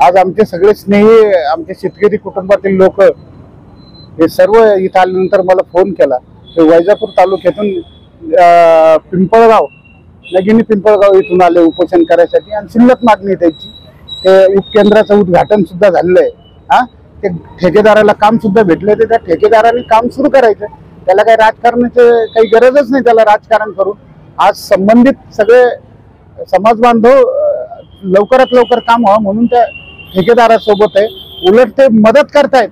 आज आमचे सगळे स्नेही आमचे शेतकरी कुटुंबातील लोक हे सर्व इथं आल्यानंतर मला फोन केला ते वैजापूर तालुक्यातून पिंपळगाव नगिनी पिंपळगाव इथून आले उपोषण करायसाठी आणि शिल्लक मागणी त्याची ते उपकेंद्राचं उद्घाटन सुद्धा झालेलं आहे। हा ते ठेकेदाराला काम सुद्धा भेटले ते त्या ठेकेदाराने काम सुरू करायचं त्याला काही राजकारणाची काही गरजच नाही त्याला राजकारण करून आज संबंधित सगळे समाज बांधव लवकरात लवकर काम व्हावं म्हणून त्या ठेकेदारासोबत आहे उलट ते मदत करतायत।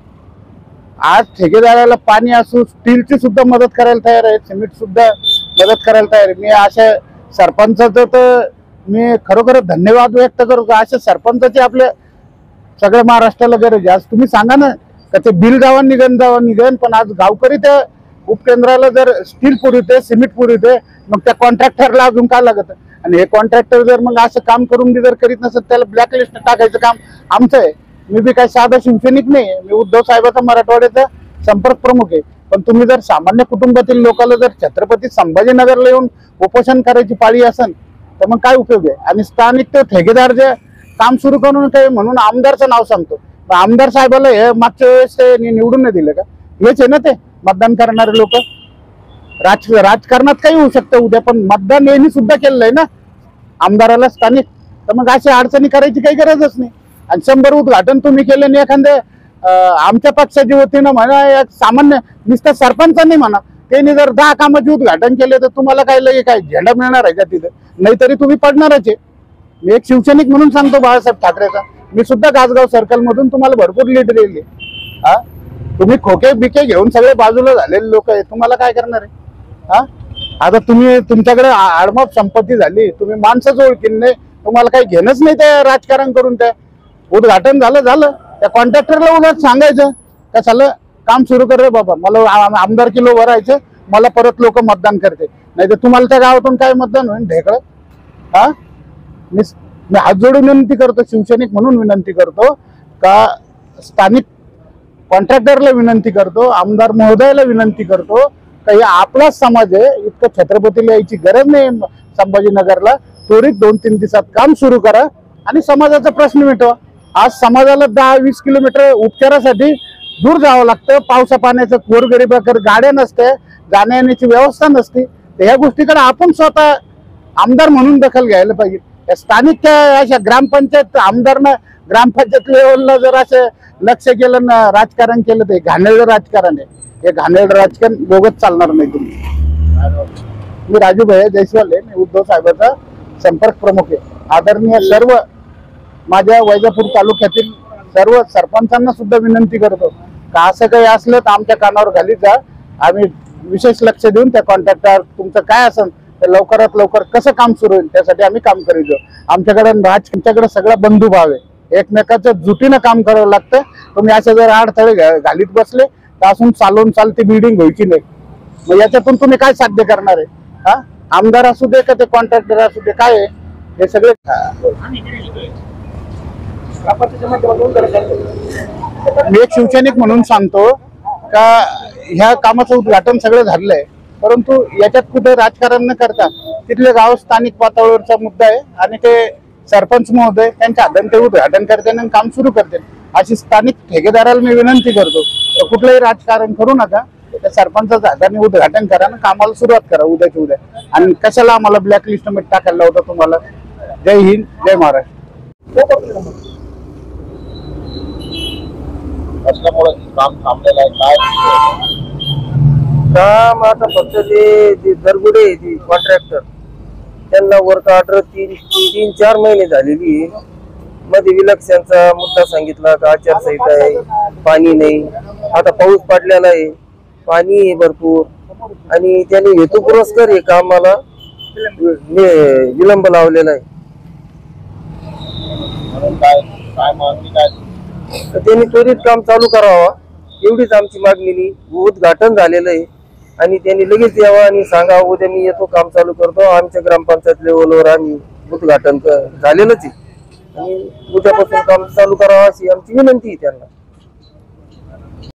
आज ठेकेदाराला पाणी असू स्टीलची सुद्धा मदत करायला तयार आहे सिमेंट सुद्धा मदत करायला तयार आहे। मी अशा सरपंचाचं तर मी खरोखर धन्यवाद व्यक्त करतो। अशा सरपंचाची आपल्या सगळ्या महाराष्ट्राला गरज आहे। आज तुम्ही सांगा ना का ते बिल गावात निघन पण आज गावकरी त्या उपकेंद्राला जर स्टील पुरवते सिमेंट पुरवते मग त्या कॉन्ट्रॅक्टरला अजून काय लागत आणि हे कॉन्ट्रॅक्टर जर मग असं काम करून जर करीत नसत त्याला ब्लॅकलिस्ट टाकायचं काम आमचं आहे। मी बी काही साधा शिवसैनिक नाही मी उद्धव साहेबाचा मराठवाड्याचा संपर्क प्रमुख आहे पण तुम्ही जर सामान्य कुटुंबातील लोकांना जर छत्रपती संभाजीनगरला येऊन उपोषण करायची पाळी असेल तर मग काय उपयोग आहे। आणि स्थानिक ते ठेकेदार जे काम सुरू करून काय म्हणून आमदारचं नाव सांगतो आमदार साहेबाला हे मागच्या वेळेस ते निवडून नाही दिलं का हेच आहे ना ते मतदान करणारे लोक राजकारणात काही होऊ शकतं उद्या पण मतदान यांनी सुद्धा केलेलं आहे ना आमदाराला स्थानिक तर मग अशा अडचणी करायची काही गरजच नाही। आणि 100 उद्घाटन तुम्ही केले नाही एखाद्या आमच्या पक्षाची वतीनं म्हणा एक सामान्य नुसतं सरपंचांनी म्हणा त्यांनी जर 10 कामाचे उद्घाटन केले तर तुम्हाला काय लगे काय झेंडा मिळणार आहे का तिथे नाहीतरी तुम्ही पडणारच आहे। मी एक शिवसैनिक म्हणून सांगतो बाळासाहेब ठाकरेचा मी सुद्धा गासगाव सर्कल मधून तुम्हाला भरपूर लीड दिली हा तुम्ही खोके बिके घेऊन सगळे बाजूला झालेले लोक आहे तुम्हाला काय करणार आहे। हा आता तुम्ही तुमच्याकडे आडमाप संपत्ती झाली तुम्ही माणसाच ओळखीन नाही तुम्हाला काही घेणंच नाही त्या राजकारण करून त्या उद्घाटन झालं त्या कॉन्ट्रॅक्टरला उलट सांगायचं का चाललं काम सुरू कर रे बाबा मला आमदार किलो भरायचं मला परत लोक मतदान करते नाही तर तुम्हाला त्या गावातून काय मतदान होईल ढेकळ। हा मी हात जोडून विनंती करतो शिवसैनिक म्हणून विनंती करतो का स्थानिक कॉन्ट्रॅक्टरला विनंती करतो आमदार महोदयाला विनंती करतो का हे आपलाच समाज आहे इतकं छत्रपतीला यायची गरज नाही संभाजीनगरला त्वरित 2-3 दिवसात काम सुरू करा आणि समाजाचा प्रश्न मिटवा। आज समाजाला 10-20 किलोमीटर उपचारासाठी दूर जावं लागतं पावसा पाण्याचं गोरगरिबाकडे गाड्या नसते जाण्या येण्याची व्यवस्था नसते तर ह्या गोष्टीकडे आपण स्वतः आमदार म्हणून दखल घ्यायला पाहिजे। स्थानिक अशा ग्रामपंचायत आमदारनं ग्रामपंचायत लेवलला जर असं लक्ष केलं ना राजकारण केलं तर घाणेरडं राजकारण आहे हे घाणेरडं राजकारण बोगस चालणार नाही। तुम्ही मी राजू भैया जयस्वाल आहे मी उद्धव साहेबाचा संपर्क प्रमुख आहे। आदरणीय सर्व माझ्या वैजापूर तालुक्यातील सर्व सरपंचांना सुद्धा विनंती करतो का असं काही असलं तर आमच्या कानावर घाली जा आम्ही विशेष लक्ष देऊन त्या कॉन्ट्रॅक्टर तुमचं काय असेल ते लवकरात लवकर कसं काम सुरू होईल त्यासाठी आम्ही काम करीत जाऊ। आमच्याकडे सगळा बंधुभाव आहे एकमेकाच्या जुटीनं काम करावं लागतं। तुम्ही असे जर अडथळे घालीत बसले तर असून चालती बिल्डिंग व्हायची नाही मग याच्यातून तुम्ही काय साध्य करणार आहे। हा आमदार असू दे का ते कॉन्ट्रॅक्टर असू दे काय आहे हे सगळे मी एक शिवसैनिक म्हणून सांगतो का ह्या कामाचं उद्घाटन सगळं झालंय परंतु याच्यात कुठे राजकारण न करता तिथले गाव स्थानिक पातळीवरचा मुद्दा आहे आणि ते सरपंच महोदय त्यांच्या हाताने ते उद्घाटन करते आणि काम सुरू करते अशी स्थानिक ठेकेदाराला मी विनंती करतो कुठलंही राजकारण करू नका त्या सरपंचाच्या हाताने उद्घाटन करा आणि कामाला सुरुवात करा उद्याच्या उद्या आणि कशाला आम्हाला ब्लॅकलिस्ट मध्ये टाकायला होतं तुम्हाला। जय हिंद जय महाराष्ट्र। काम आता फक्त ते दरगुडे कॉन्ट्रॅक्टर त्यांना वर्क ऑर्डर 3-4 महिने झालेली मध्ये विलक्षणचा मुद्दा सांगितला का आचारसंहिता आहे पाणी नाही आता पाऊस पडलेला आहे पाणी आहे भरपूर आणि त्यांनी हेतुपुरस्कर हे कामाला विलंब लावलेला आहे। त्यांनी त्वरित काम चालू करावा एवढीच आमची मागणी। उद्घाटन झालेलं आहे आणि त्यांनी लगेच यावं आणि सांगावं उद्या मी येतो काम चालू करतो आमच्या ग्रामपंचायत लेवलवर आम्ही उद्घाटन झालेलंच आहे आणि उद्यापासून काम चालू करावं अशी आमची विनंती आहे त्यांना।